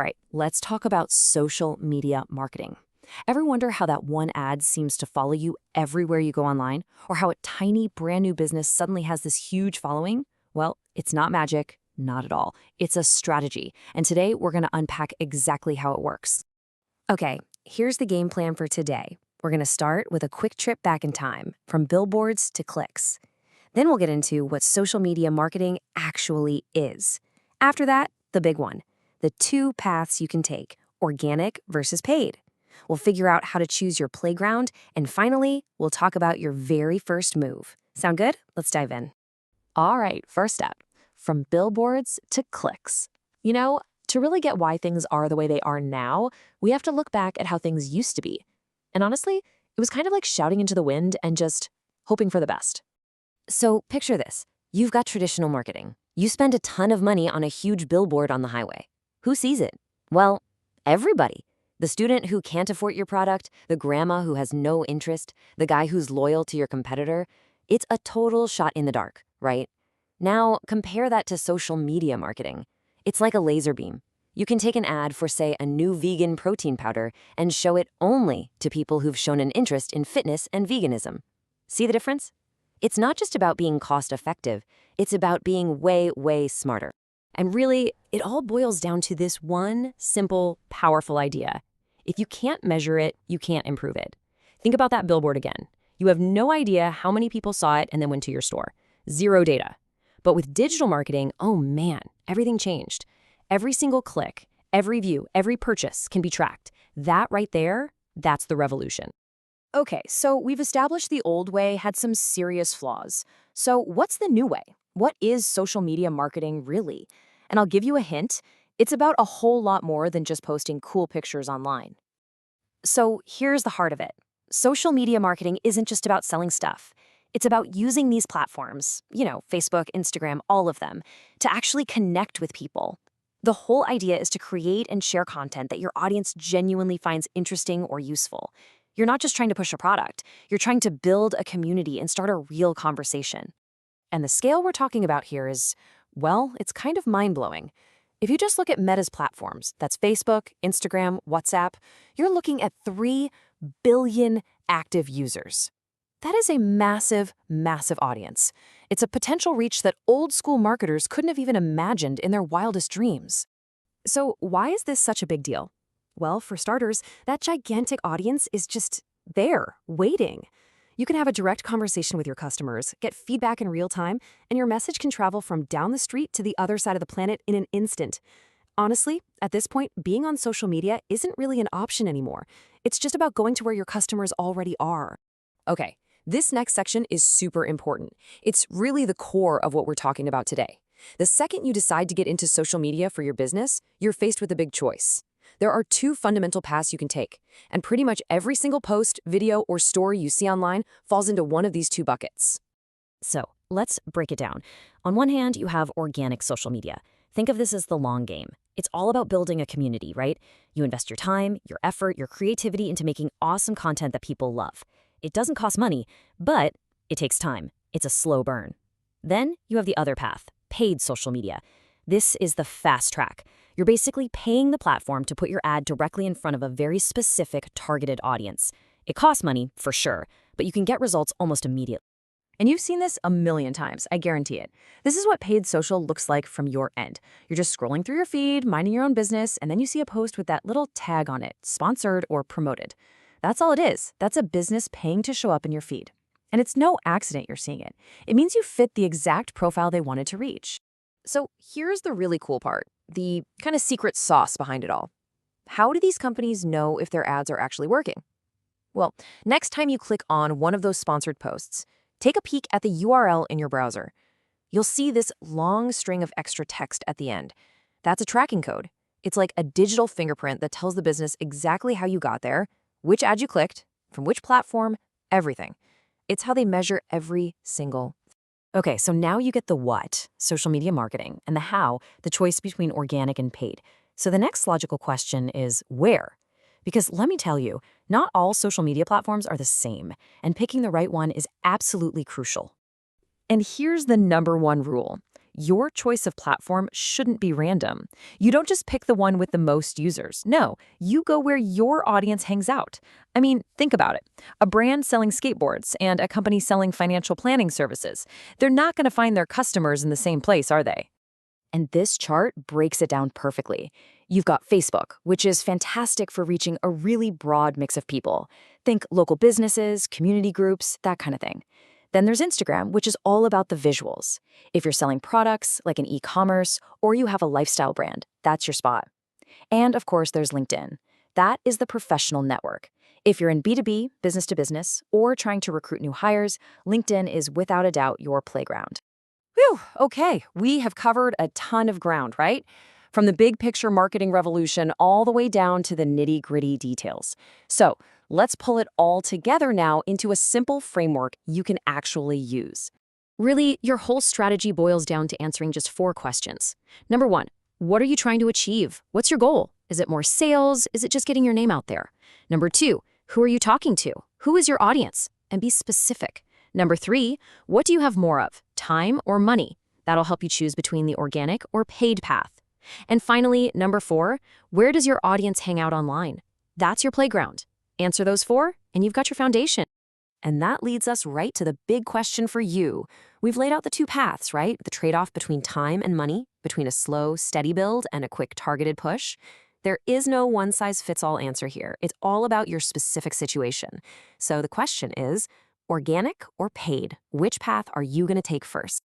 right, let's talk about social media marketing. Ever wonder how that one ad seems to follow you everywhere you go online? Or how a tiny, brand new business suddenly has this huge following? Well, it's not magic, not at all. It's a strategy. And today we're going to unpack exactly how it works. Okay, here's the game plan for today. We're going to start with a quick trip back in time, from billboards to clicks. Then we'll get into what social media marketing actually is. After that, the big one, the two paths you can take, organic versus paid. We'll figure out how to choose your playground, and finally, we'll talk about your very first move. Sound good? Let's dive in. All right, first step, from billboards to clicks. To really get why things are the way they are now, we have to look back at how things used to be. And honestly, it was kind of like shouting into the wind and just hoping for the best. So picture this. You've got traditional marketing. You spend a ton of money on a huge billboard on the highway. Who sees it? Well, everybody. The student who can't afford your product, the grandma who has no interest, the guy who's loyal to your competitor. It's a total shot in the dark, right? Now, compare that to social media marketing. It's like a laser beam. You can take an ad for, say, a new vegan protein powder and show it only to people who've shown an interest in fitness and veganism. See the difference? It's not just about being cost-effective. It's about being way, way smarter. And really, it all boils down to this one simple, powerful idea. If you can't measure it, you can't improve it. Think about that billboard again. You have no idea how many people saw it and then went to your store. Zero data. But with digital marketing, oh man, everything changed. Every single click, every view, every purchase can be tracked. That right there, that's the revolution. Okay, so we've established the old way had some serious flaws. So what's the new way? What is social media marketing really? And I'll give you a hint. It's about a whole lot more than just posting cool pictures online. So here's the heart of it. Social media marketing isn't just about selling stuff. It's about using these platforms, Facebook, Instagram, all of them, to actually connect with people. The whole idea is to create and share content that your audience genuinely finds interesting or useful. You're not just trying to push a product. You're trying to build a community and start a real conversation. And the scale we're talking about here is, well, it's kind of mind-blowing. If you just look at Meta's platforms, that's Facebook, Instagram, WhatsApp, you're looking at 3 billion active users. That is a massive, massive audience. It's a potential reach that old-school marketers couldn't have even imagined in their wildest dreams. So why is this such a big deal? Well, for starters, that gigantic audience is just there, waiting. You can have a direct conversation with your customers, get feedback in real time, and your message can travel from down the street to the other side of the planet in an instant. Honestly, at this point, being on social media isn't really an option anymore. It's just about going to where your customers already are. Okay, this next section is super important. It's really the core of what we're talking about today. The second you decide to get into social media for your business, you're faced with a big choice. There are 2 fundamental paths you can take, and pretty much every single post, video, or story you see online falls into one of these 2 buckets. So let's break it down. On one hand, you have organic social media. Think of this as the long game. It's all about building a community, right? You invest your time, your effort, your creativity into making awesome content that people love. It doesn't cost money, but it takes time. It's a slow burn. Then you have the other path, paid social media. This is the fast track. You're basically paying the platform to put your ad directly in front of a very specific targeted audience. It costs money, for sure, but you can get results almost immediately. And you've seen this a million times, I guarantee it. This is what paid social looks like from your end. You're just scrolling through your feed, minding your own business, and then you see a post with that little tag on it, sponsored or promoted. That's all it is. That's a business paying to show up in your feed. And it's no accident you're seeing it. It means you fit the exact profile they wanted to reach. So here's the really cool part, the kind of secret sauce behind it all. How do these companies know if their ads are actually working? Well, next time you click on one of those sponsored posts, take a peek at the URL in your browser. You'll see this long string of extra text at the end. That's a tracking code. It's like a digital fingerprint that tells the business exactly how you got there, which ad you clicked, from which platform, everything. It's how they measure every single thing. Okay, so now you get the what, social media marketing, and the how, the choice between organic and paid. So the next logical question is where? Because let me tell you, not all social media platforms are the same, and picking the right one is absolutely crucial. And here's the #1 rule. your choice of platform shouldn't be random. You don't just pick the one with the most users. No, you go where your audience hangs out. I mean, think about it. A brand selling skateboards and a company selling financial planning services. They're not going to find their customers in the same place, are they? And this chart breaks it down perfectly. You've got Facebook, which is fantastic for reaching a really broad mix of people. Think local businesses, community groups, that kind of thing. Then there's Instagram, which is all about the visuals. If you're selling products, like an e-commerce, or you have a lifestyle brand, that's your spot. And of course, there's LinkedIn. That is the professional network. If you're in B2B, business to business, or trying to recruit new hires, LinkedIn is without a doubt your playground. Whew, okay, we have covered a ton of ground, right? From the big picture marketing revolution all the way down to the nitty-gritty details. So let's pull it all together now into a simple framework you can actually use. Really, your whole strategy boils down to answering just 4 questions. Number 1, what are you trying to achieve? What's your goal? Is it more sales? Is it just getting your name out there? Number 2, who are you talking to? Who is your audience? And be specific. Number 3, what do you have more of, time or money? That'll help you choose between the organic or paid path. And finally, number 4, where does your audience hang out online? That's your playground. Answer those 4, and you've got your foundation. And that leads us right to the big question for you. We've laid out the 2 paths, right? The trade-off between time and money, between a slow, steady build and a quick, targeted push. There is no one-size-fits-all answer here. It's all about your specific situation. So the question is, organic or paid? Which path are you going to take first?